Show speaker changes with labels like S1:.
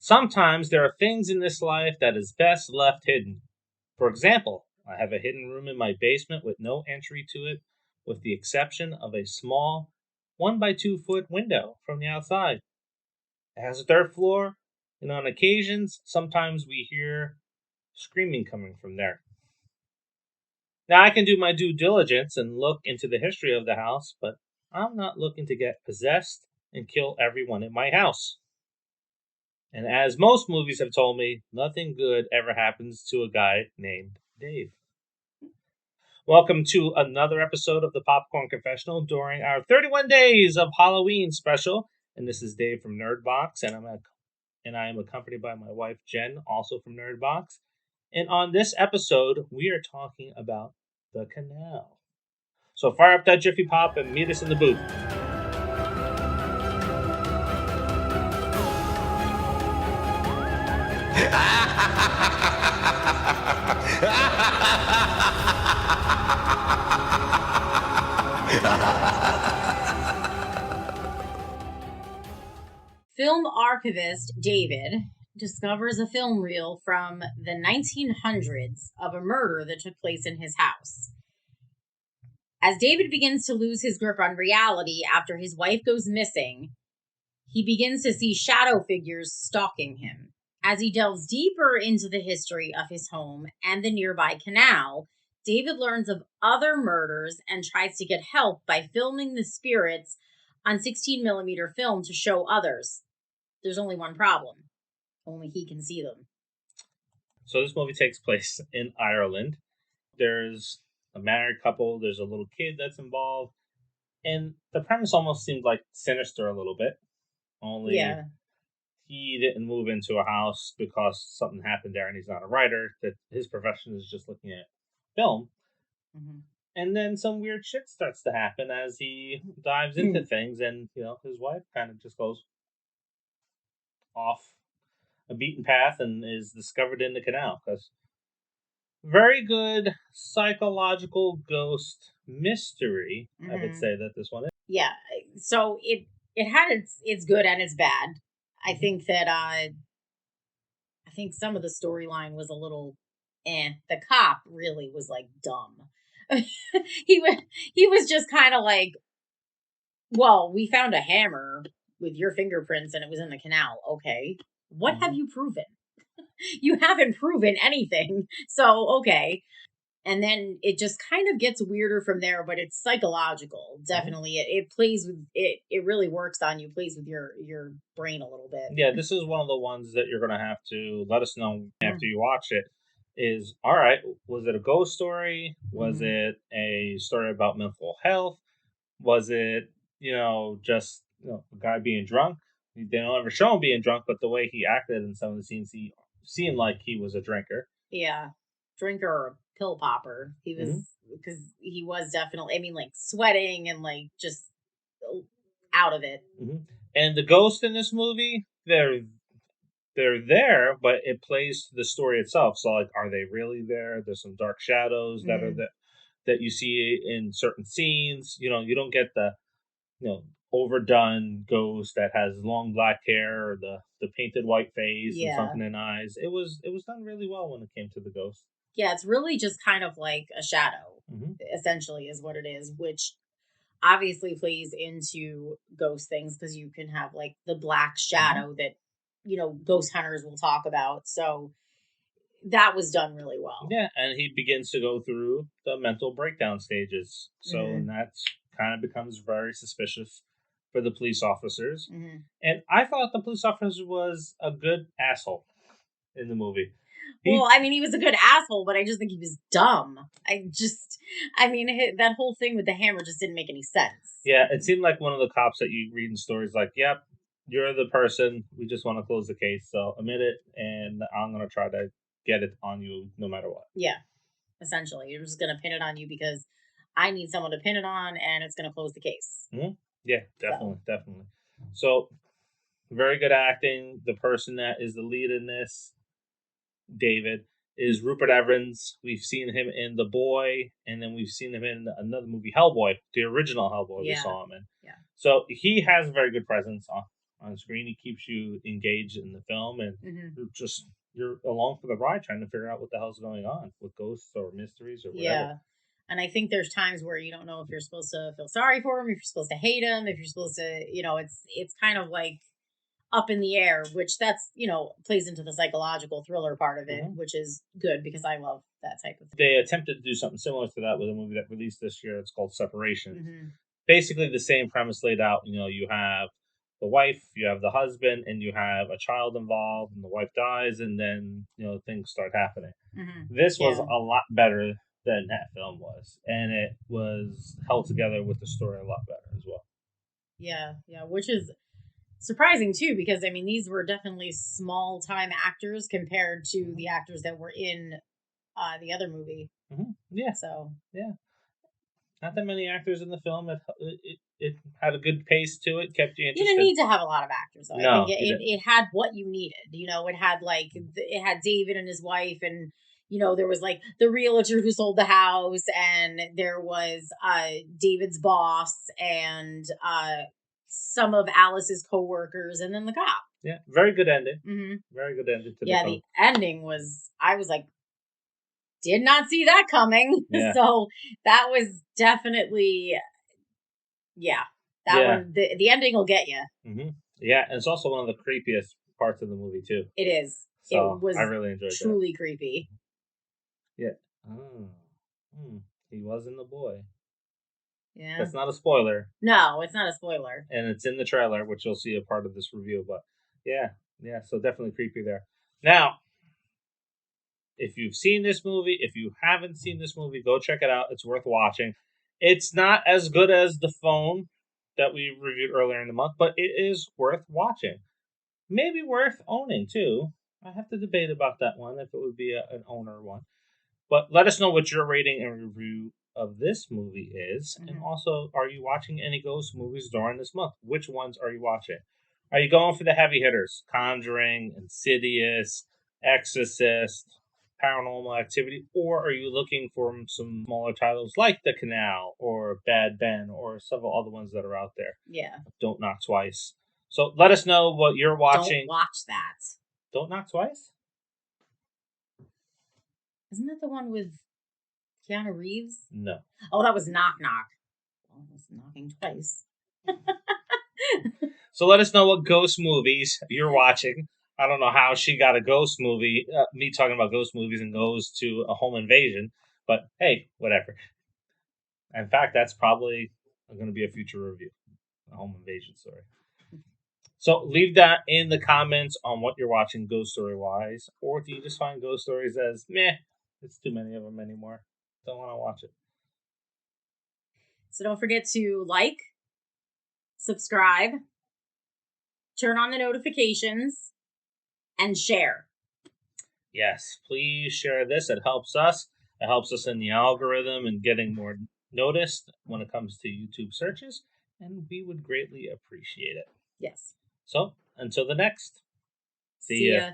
S1: Sometimes there are things in this life that is best left hidden. For example, I have a hidden room in my basement with no entry to it, with the exception of a small 1 by 2 foot window from the outside. It has a third floor, and on occasions, sometimes we hear screaming coming from there. Now, I can do my due diligence and look into the history of the house, but I'm not looking to get possessed and kill everyone in my house. And as most movies have told me, nothing good ever happens to a guy named Dave. Welcome to another episode of the Popcorn Confessional during our 31 Days of Halloween special. And this is Dave from nERD, and I am accompanied by my wife Jenn, also from nERD. And on this episode, we are talking about the Canal. So fire up that Jiffy Pop and meet us in the booth.
S2: Film archivist David discovers a film reel from the 1900s of a murder that took place in his house. As David begins to lose his grip on reality after his wife goes missing, he begins to see shadow figures stalking him. As he delves deeper into the history of his home and the nearby canal, David learns of other murders and tries to get help by filming the spirits on 16mm film to show others. There's only one problem. Only he can see them.
S1: So this movie takes place in Ireland. There's a married couple, there's a little kid that's involved, and the premise almost seemed like sinister a little bit. Only he didn't move into a house because something happened there and he's not a writer, that his profession is just looking at film.
S2: Mm-hmm.
S1: And then some weird shit starts to happen as he dives into things, and his wife kind of just goes off a beaten path and is discovered in the canal. Because very good psychological ghost mystery, I would say that this one is.
S2: Yeah, so it had its good and its bad. I think that I think some of the storyline was a little The cop really was like dumb. he was just kind of like, well, we found a hammer with your fingerprints and it was in the canal. Okay, what have you proven? You haven't proven anything. So, okay. And then it just kind of gets weirder from there, but it's psychological. Definitely. It plays with it. It really works on you, plays with your brain a little bit.
S1: Yeah, this is one of the ones that you're going to have to let us know after you watch it. Is, all right, was it a ghost story? Was it a story about mental health? Was it, just a guy being drunk? They don't ever show him being drunk, but the way he acted in some of the scenes, he seemed like he was a drinker.
S2: Yeah, drinker or a pill popper. He was, because he was definitely, I mean, like sweating and like just out of it.
S1: And the ghosts in this movie, they're there, but it plays to the story itself. So, like, are they really there? There's some dark shadows that are that you see in certain scenes. You don't get the overdone ghost that has long black hair or the painted white face and sunken in eyes. It was done really well when it came to the ghost.
S2: Yeah, it's really just kind of like a shadow, essentially, is what it is, which obviously plays into ghost things because you can have like the black shadow that ghost hunters will talk about. So that was done really well.
S1: Yeah, and he begins to go through the mental breakdown stages. So and that's kind of becomes very suspicious for the police officers. And I thought the police officer was a good asshole in the movie.
S2: Well, I mean, he was a good asshole, but I just think he was dumb. That whole thing with the hammer just didn't make any sense.
S1: Yeah, it seemed like one of the cops that you read in stories like, yep, you're the person. We just want to close the case. So admit it, and I'm going to try to get it on you no matter what.
S2: Yeah, essentially. You're just going to pin it on you because I need someone to pin it on, and it's going to close the case.
S1: Yeah, definitely. So, very good acting. The person that is the lead in this, David, is Rupert Everett. We've seen him in The Boy, and then we've seen him in another movie, Hellboy, the original Hellboy we saw him in.
S2: Yeah.
S1: So he has a very good presence on screen. He keeps you engaged in the film, and
S2: Mm-hmm.
S1: you're along for the ride, trying to figure out what the hell's going on with ghosts or mysteries or whatever.
S2: Yeah. And I think there's times where you don't know if you're supposed to feel sorry for him, if you're supposed to hate him, if you're supposed to, it's kind of like up in the air, which that's, plays into the psychological thriller part of it,
S1: Mhm.
S2: which is good because I love that type of thing.
S1: They attempted to do something similar to that with a movie that released this year. It's called Separation.
S2: Mm-hmm.
S1: Basically, the same premise laid out. You have the wife, you have the husband, and you have a child involved, and the wife dies, and then things start happening.
S2: Mm-hmm.
S1: This was
S2: Yeah.
S1: a lot better than that film was, and it was held together with the story a lot better as well.
S2: Yeah. Yeah. Which is surprising too, because I mean, these were definitely small time actors compared to the actors that were in the other movie.
S1: Mm-hmm. Yeah.
S2: So
S1: Yeah. Not that many actors in the film. It had a good pace to it, kept you
S2: you
S1: interested.
S2: didn't need to have a lot of actors though. I think
S1: No,
S2: it had what you needed. It had it had David and his wife, and there was like the realtor who sold the house, and there was David's boss, and some of Alice's coworkers, and then the cop.
S1: Yeah, very good ending.
S2: Mm-hmm.
S1: Very good ending to the
S2: Yeah,
S1: film.
S2: the ending was, I was like, did not see that coming.
S1: Yeah.
S2: So that was definitely, yeah, that
S1: Yeah.
S2: one, the ending will get you.
S1: Mm-hmm. Yeah, and it's also one of the creepiest parts of the movie too.
S2: It is. It
S1: So
S2: was
S1: I really enjoyed that.
S2: truly creepy.
S1: Yeah. Oh. He wasn't the boy.
S2: Yeah.
S1: That's not a spoiler,
S2: No, it's not a spoiler.
S1: and it's in the trailer, which you'll see a part of this review. But yeah, so definitely creepy there. Now, if you've seen this movie, if you haven't seen this movie, go check it out. It's worth watching. It's not as good as The Phone that we reviewed earlier in the month, but it is worth watching. Maybe worth owning too. I have to debate about that one, if it would be an owner one. But let us know what your rating and review of this movie is. And also, are you watching any ghost movies during this month? Which ones are you watching? Are you going for the heavy hitters? Conjuring, Insidious, Exorcist, Paranormal Activity? Or are you looking for some smaller titles like The Canal or Bad Ben or several other ones that are out there?
S2: Yeah.
S1: Don't Knock Twice. So let us know what you're watching.
S2: Don't watch that.
S1: Don't Knock Twice?
S2: Isn't that the one with Keanu Reeves?
S1: No.
S2: Oh, that was Knock Knock. Well, I was knocking twice.
S1: So let us know what ghost movies you're watching. I don't know how she got a ghost movie, me talking about ghost movies, and goes to a home invasion. But hey, whatever. In fact, that's probably going to be a future review, a home invasion story. So leave that in the comments on what you're watching ghost story wise, or do you just find ghost stories as meh? It's too many of them anymore. Don't want to watch it.
S2: So don't forget to like, subscribe, turn on the notifications, and share.
S1: Yes, please share this. It helps us. It helps us in the algorithm and getting more noticed when it comes to YouTube searches, and we would greatly appreciate it.
S2: Yes.
S1: So, until the next. See ya.